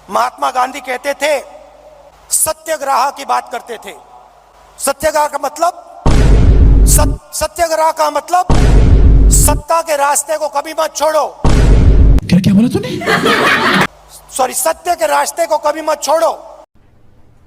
महात्मा गांधी कहते थे, सत्याग्रह की बात करते थे। सत्याग्रह का मतलब सत्याग्रह का मतलब सत्ता के रास्ते को कभी मत छोड़ो। क्या बोला तूने? सॉरी, सत्य के रास्ते को कभी मत छोड़ो।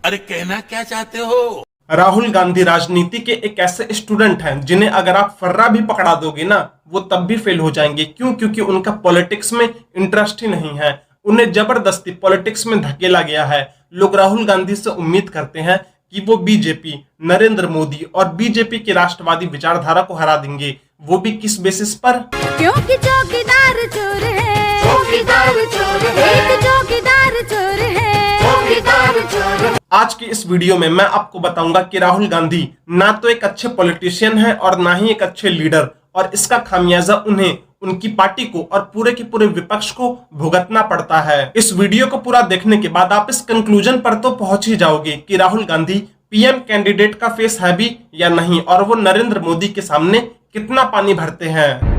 अरे कहना क्या चाहते हो? राहुल गांधी राजनीति के एक ऐसे स्टूडेंट हैं जिन्हें अगर आप फर्रा भी पकड़ा दोगे ना, वो तब भी फेल हो जाएंगे। क्यों? क्योंकि उनका पॉलिटिक्स में इंटरेस्ट ही नहीं है। उन्हें जबरदस्ती पॉलिटिक्स में धकेला गया है। लोग राहुल गांधी से उम्मीद करते हैं कि वो बीजेपी, नरेंद्र मोदी और बीजेपी की राष्ट्रवादी विचारधारा को हरा देंगे। वो भी किस बेसिस पर? क्योंकि चौकीदार चोर है, चौकीदार चोर है, एक चौकीदार चोर है, चौकीदार चोर है। आज की इस वीडियो में मैं आपको बताऊंगा कि राहुल गांधी ना तो एक अच्छे पॉलिटिशियन है और ना ही एक अच्छे लीडर, और इसका खामियाजा उन्हें, उनकी पार्टी को और पूरे के पूरे विपक्ष को भुगतना पड़ता है। इस वीडियो को पूरा देखने के बाद आप इस कंक्लूजन पर तो पहुंच ही जाओगे कि राहुल गांधी पीएम कैंडिडेट का फेस है भी या नहीं, और वो नरेंद्र मोदी के सामने कितना पानी भरते हैं।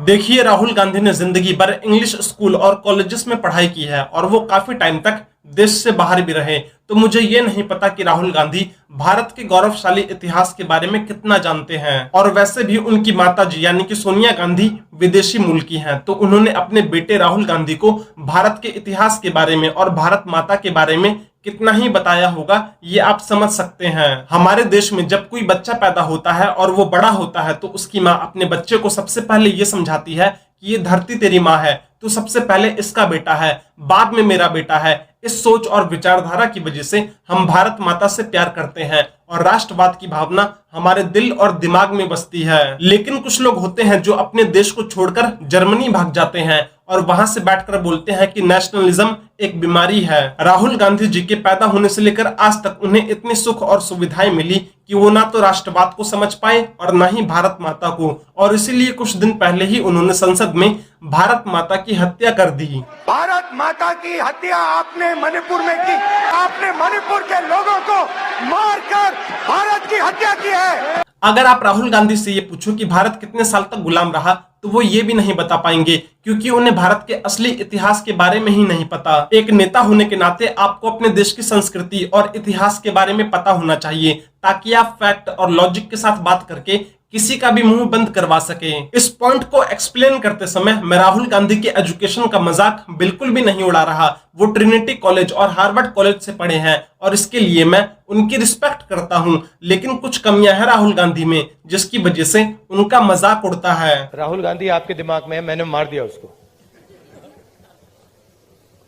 देखिए, राहुल गांधी ने जिंदगी भर इंग्लिश स्कूल और कॉलेजेस में पढ़ाई की है और वो काफी टाइम तक देश से बाहर भी रहे। तो मुझे ये नहीं पता कि राहुल गांधी भारत के गौरवशाली इतिहास के बारे में कितना जानते हैं। और वैसे भी उनकी माताजी यानी कि सोनिया गांधी विदेशी मूल की हैं, तो उन्होंने अपने बेटे राहुल गांधी को भारत के इतिहास के बारे में और भारत माता के बारे में कितना ही बताया होगा, ये आप समझ सकते हैं। हमारे देश में जब कोई बच्चा पैदा होता है और वो बड़ा होता है तो उसकी माँ अपने बच्चे को सबसे पहले ये समझाती है कि ये धरती तेरी माँ है, तो सबसे पहले इसका बेटा है, बाद में मेरा बेटा है। इस सोच और विचारधारा की वजह से हम भारत माता से प्यार करते हैं और राष्ट्रवाद की भावना हमारे दिल और दिमाग में बसती है। लेकिन कुछ लोग होते हैं जो अपने देश को छोड़कर जर्मनी भाग जाते हैं और वहां से बैठकर बोलते हैं कि नेशनलिज्म एक बीमारी है। राहुल गांधी जी के पैदा होने से लेकर आज तक उन्हें इतनी सुख और सुविधाएं मिली कि वो ना तो राष्ट्रवाद को समझ पाए और ना ही भारत माता को, और इसीलिए कुछ दिन पहले ही उन्होंने संसद में भारत माता की हत्या कर दी। भारत माता की हत्या आपने मणिपुर में की। आपने मणिपुर के लोगों को मारकर भारत की हत्या की है। अगर आप राहुल गांधी से ये पूछो कि भारत कितने साल तक गुलाम रहा, तो वो ये भी नहीं बता पाएंगे, क्योंकि उन्हें भारत के असली इतिहास के बारे में ही नहीं पता। एक नेता होने के नाते आपको अपने देश की संस्कृति और इतिहास के बारे में पता होना चाहिए, ताकि आप फैक्ट और लॉजिक के साथ बात करके किसी का भी मुंह बंद करवा सके। इस पॉइंट को एक्सप्लेन करते समय मैं राहुल गांधी के एजुकेशन का मजाक बिल्कुल भी नहीं उड़ा रहा। वो ट्रिनिटी कॉलेज और हार्वर्ड कॉलेज से पढ़े हैं और इसके लिए मैं उनकी रिस्पेक्ट करता हूं, लेकिन कुछ कमियां हैं राहुल गांधी में जिसकी वजह से उनका मजाक उड़ता है। राहुल गांधी आपके दिमाग में है, मैंने मार दिया उसको,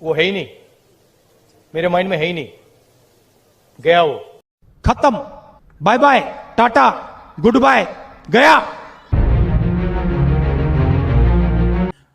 वो है ही नहीं, मेरे माइंड में है ही नहीं, गया वो, खत्म, bye bye, tata, goodbye, गया।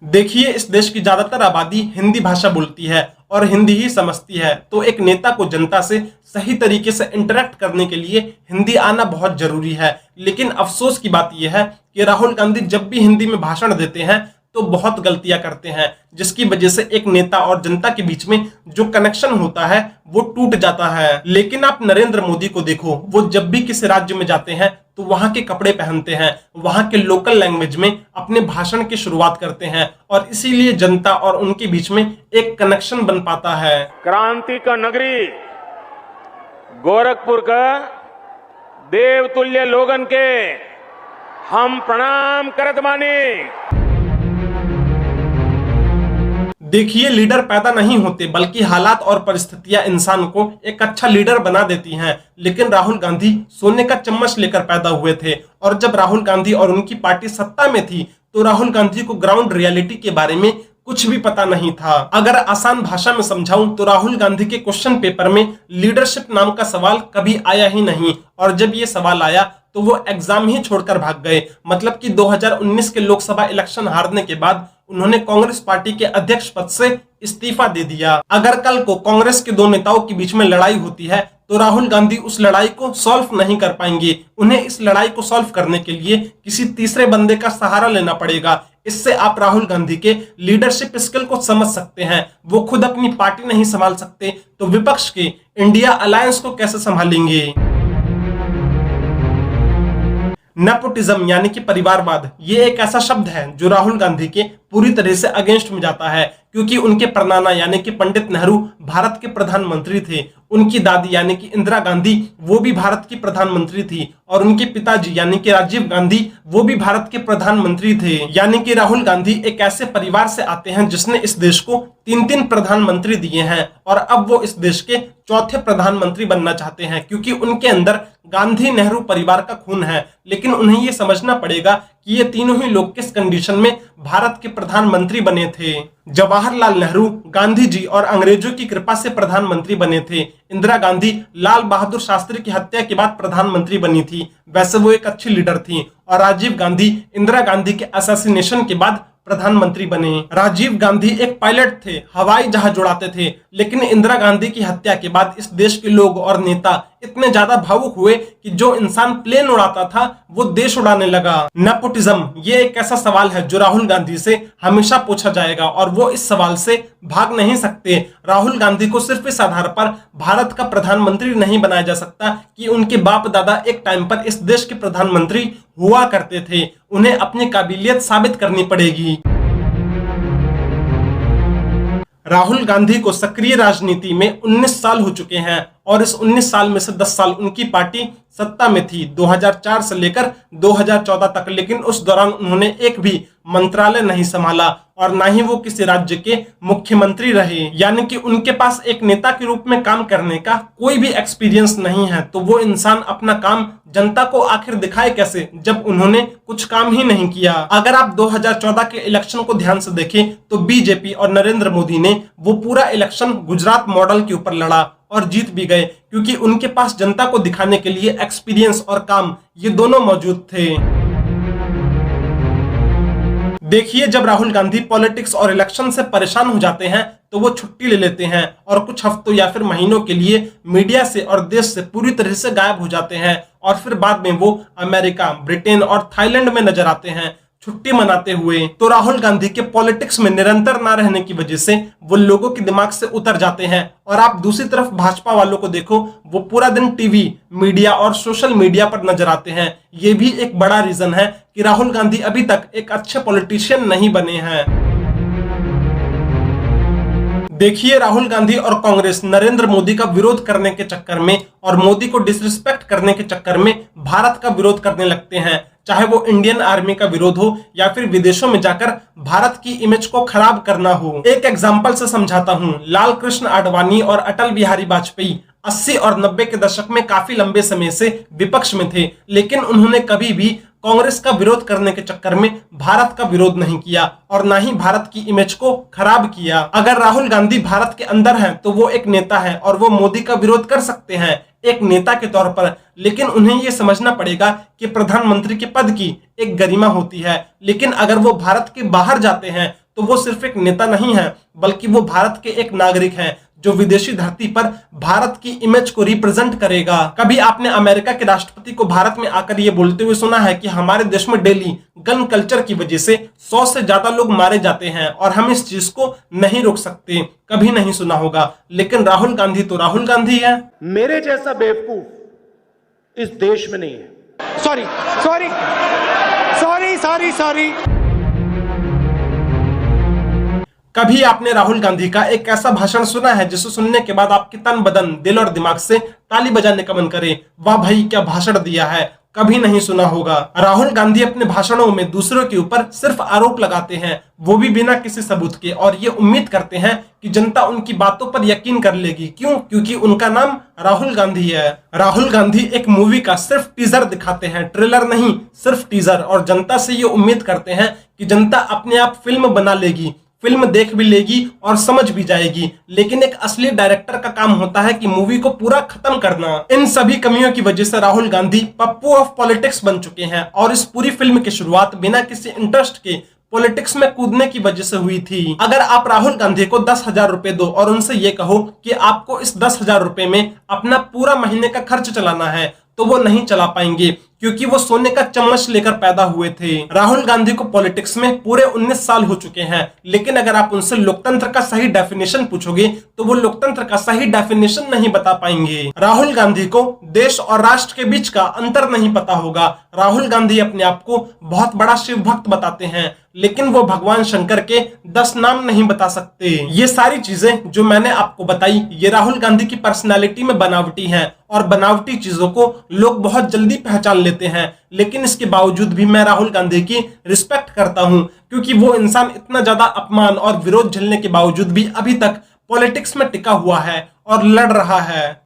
देखिए, इस देश की ज्यादातर आबादी हिंदी भाषा बोलती है और हिंदी ही समझती है, तो एक नेता को जनता से सही तरीके से इंटरेक्ट करने के लिए हिंदी आना बहुत जरूरी है। लेकिन अफसोस की बात यह है कि राहुल गांधी जब भी हिंदी में भाषण देते हैं तो बहुत गलतियां करते हैं, जिसकी वजह से एक नेता और जनता के बीच में जो कनेक्शन होता है वो टूट जाता है। लेकिन आप नरेंद्र मोदी को देखो, वो जब भी किसी राज्य में जाते हैं तो वहां के कपड़े पहनते हैं, वहां के लोकल लैंग्वेज में अपने भाषण की शुरुआत करते हैं, और इसीलिए जनता और उनके बीच में एक कनेक्शन बन पाता है। क्रांति का नगरी गोरखपुर का देवतुल्य लोगन के हम प्रणाम करत बानी। देखिए, लीडर पैदा नहीं होते बल्कि हालात और परिस्थितियां इंसान को एक अच्छा लीडर बना देती हैं। लेकिन राहुल गांधी सोने का चम्मच लेकर पैदा हुए थे, और जब राहुल गांधी और उनकी पार्टी सत्ता में थी तो राहुल गांधी को ग्राउंड रियलिटी के बारे में कुछ भी पता नहीं था। अगर आसान भाषा में समझाऊं तो राहुल गांधी के क्वेश्चन पेपर में लीडरशिप नाम का सवाल कभी आया ही नहीं, और जब ये सवाल आया तो वो एग्जाम ही छोड़कर भाग गए। मतलब कि 2019 के लोकसभा इलेक्शन हारने के बाद उन्होंने कांग्रेस पार्टी के अध्यक्ष पद से इस्तीफा दे दिया। अगर कल को कांग्रेस के दो नेताओं के बीच में लड़ाई होती है तो राहुल गांधी उस लड़ाई को सॉल्व नहीं कर पाएंगे। उन्हें इस लड़ाई को सॉल्व करने के लिए किसी तीसरे बंदे का सहारा लेना पड़ेगा। इससे आप राहुल गांधी के लीडरशिप स्किल को समझ सकते हैं। वो खुद अपनी पार्टी नहीं संभाल सकते तो विपक्ष के इंडिया अलायंस को कैसे संभालेंगे। नेपोटिज्म यानी कि परिवारवाद, ये एक ऐसा शब्द है जो राहुल गांधी के पूरी तरह से अगेंस्ट में जाता है, क्योंकि उनके परनाना यानी कि पंडित नेहरू भारत के प्रधानमंत्री थे, उनकी दादी यानी कि इंदिरा गांधी वो भी भारत की प्रधानमंत्री थी, और उनके पिताजी यानी कि राजीव गांधी वो भी भारत के प्रधानमंत्री थे। यानी कि राहुल गांधी एक ऐसे परिवार से आते हैं जिसने इस देश को 3 प्रधानमंत्री दिए हैं, और अब वो इस देश के चौथे प्रधानमंत्री बनना चाहते हैं, क्योंकि उनके अंदर गांधी नेहरू परिवार का खून है। लेकिन उन्हें ये समझना पड़ेगा कि ये तीनों ही लोग किस कंडीशन में भारत के प्रधानमंत्री बने थे। जवाहरलाल नेहरू गांधी जी और अंग्रेजों की कृपा से प्रधानमंत्री बने थे। इंदिरा गांधी लाल बहादुर शास्त्री की हत्या के बाद प्रधानमंत्री बनी थी, वैसे वो एक अच्छी लीडर थी। और राजीव गांधी इंदिरा गांधी के असैसिनेशन के बाद प्रधानमंत्री बने। राजीव गांधी एक पायलट थे, हवाई जहाज उड़ाते थे, लेकिन इंदिरा गांधी की हत्या के बाद इस देश के लोग और नेता इतने ज्यादा भावुक हुए कि जो इंसान प्लेन उड़ाता था वो देश उड़ाने लगा। नेपोटिज्म ये एक ऐसा सवाल है जो राहुल गांधी से हमेशा पूछा जाएगा, और वो इस सवाल से भाग नहीं सकते। राहुल गांधी को सिर्फ इस आधार पर भारत का प्रधानमंत्री नहीं बनाया जा सकता कि उनके बाप दादा एक टाइम पर इस देश के प्रधानमंत्री हुआ करते थे, उन्हें अपनी काबिलियत साबित करनी पड़ेगी। राहुल गांधी को सक्रिय राजनीति में 19 साल हो चुके हैं, और इस 19 साल में से 10 साल उनकी पार्टी सत्ता में थी, 2004 से लेकर 2014 तक। लेकिन उस दौरान उन्होंने एक भी मंत्रालय नहीं संभाला, और ना ही वो किसी राज्य के मुख्यमंत्री रहे। यानी कि उनके पास एक नेता के रूप में काम करने का कोई भी एक्सपीरियंस नहीं है। तो वो इंसान अपना काम जनता को आखिर दिखाए कैसे, जब उन्होंने कुछ काम ही नहीं किया। अगर आप 2014 के इलेक्शन को ध्यान से देखें तो बीजेपी और नरेंद्र मोदी ने वो पूरा इलेक्शन गुजरात मॉडल के ऊपर लड़ा और जीत भी गए, क्योंकि उनके पास जनता को दिखाने के लिए एक्सपीरियंस और काम ये दोनों मौजूद थे। देखिए, जब राहुल गांधी पॉलिटिक्स और इलेक्शन से परेशान हो जाते हैं तो वो छुट्टी ले लेते हैं और कुछ हफ्तों या फिर महीनों के लिए मीडिया से और देश से पूरी तरह से गायब हो जाते हैं, और फिर बाद में वो अमेरिका, ब्रिटेन और थाईलैंड में नजर आते हैं छुट्टी मनाते हुए। तो राहुल गांधी के पॉलिटिक्स में निरंतर ना रहने की वजह से वो लोगों के दिमाग से उतर जाते हैं। और आप दूसरी तरफ भाजपा वालों को देखो, वो पूरा दिन टीवी, मीडिया और सोशल मीडिया पर नजर आते हैं। ये भी एक बड़ा रीजन है कि राहुल गांधी अभी तक एक अच्छे पॉलिटिशियन नहीं बने हैं। देखिए, राहुल गांधी और कांग्रेस नरेंद्र मोदी का विरोध करने के चक्कर में और मोदी को डिसरिस्पेक्ट करने के चक्कर में भारत का विरोध करने लगते हैं, चाहे वो इंडियन आर्मी का विरोध हो या फिर विदेशों में जाकर भारत की इमेज को खराब करना हो। एक एग्जांपल से समझाता हूं। लाल कृष्ण आडवाणी और अटल बिहारी वाजपेयी 80 और 90 के दशक में काफी लंबे समय से विपक्ष में थे, लेकिन उन्होंने कभी भी कांग्रेस का विरोध करने के चक्कर में भारत का विरोध नहीं किया और ना ही भारत की इमेज को खराब किया। अगर राहुल गांधी भारत के अंदर हैं तो वो एक नेता है और वो मोदी का विरोध कर सकते हैं एक नेता के तौर पर, लेकिन उन्हें ये समझना पड़ेगा कि प्रधानमंत्री के पद की एक गरिमा होती है। लेकिन अगर वो भारत के बाहर जाते हैं तो वो सिर्फ एक नेता नहीं है, बल्कि वो भारत के एक नागरिक हैं जो विदेशी धरती पर भारत की इमेज को रिप्रेजेंट करेगा। कभी आपने अमेरिका के राष्ट्रपति को भारत में आकर ये बोलते हुए सुना है कि हमारे देश में डेली गन कल्चर की वजह से 100 से ज्यादा लोग मारे जाते हैं और हम इस चीज को नहीं रोक सकते? कभी नहीं सुना होगा। लेकिन राहुल गांधी तो राहुल गांधी है। मेरे जैसा बेवकूफ इस देश में नहीं है। Sorry sorry sorry sorry sorry. कभी आपने राहुल गांधी का एक ऐसा भाषण सुना है जिसे सुनने के बाद आपके तन बदन, दिल और दिमाग से ताली बजाने का मन करे, वाह भाई क्या भाषण दिया है? कभी नहीं सुना होगा। राहुल गांधी अपने भाषणों में दूसरों के ऊपर सिर्फ आरोप लगाते हैं, वो भी बिना किसी सबूत के, और ये उम्मीद करते हैं कि जनता उनकी बातों पर यकीन कर लेगी। क्यों? क्योंकि उनका नाम राहुल गांधी है। राहुल गांधी एक मूवी का सिर्फ टीजर दिखाते हैं, ट्रेलर नहीं, सिर्फ टीजर, और जनता से ये उम्मीद करते हैं कि जनता अपने आप फिल्म बना लेगी, फिल्म देख भी लेगी और समझ भी जाएगी। लेकिन एक असली डायरेक्टर का काम होता है कि मूवी को पूरा खत्म करना। इन सभी कमियों की वजह से राहुल गांधी पप्पू ऑफ पॉलिटिक्स बन चुके हैं, और इस पूरी फिल्म की शुरुआत बिना किसी इंटरेस्ट के पॉलिटिक्स में कूदने की वजह से हुई थी। अगर आप राहुल गांधी को 10,000 रुपए दो और उनसे ये कहो कि आपको इस 10,000 रुपए में अपना पूरा महीने का खर्च चलाना है, तो वो नहीं चला पाएंगे, क्योंकि वो सोने का चम्मच लेकर पैदा हुए थे। राहुल गांधी को पॉलिटिक्स में पूरे 19 साल हो चुके हैं, लेकिन अगर आप उनसे लोकतंत्र का सही डेफिनेशन पूछोगे तो वो लोकतंत्र का सही डेफिनेशन नहीं बता पाएंगे। राहुल गांधी को देश और राष्ट्र के बीच का अंतर नहीं पता होगा। राहुल गांधी अपने आप को बहुत बड़ा शिव भक्त बताते हैं, लेकिन वो भगवान शंकर के 10 नाम नहीं बता सकते। ये सारी चीजें जो मैंने आपको बताई, ये राहुल गांधी की पर्सनालिटी में बनावटी हैं और बनावटी चीजों को लोग बहुत जल्दी पहचान लेते हैं। लेकिन इसके बावजूद भी मैं राहुल गांधी की रिस्पेक्ट करता हूं, क्योंकि वो इंसान इतना ज्यादा अपमान और विरोध झेलने के बावजूद भी अभी तक पॉलिटिक्स में टिका हुआ है और लड़ रहा है।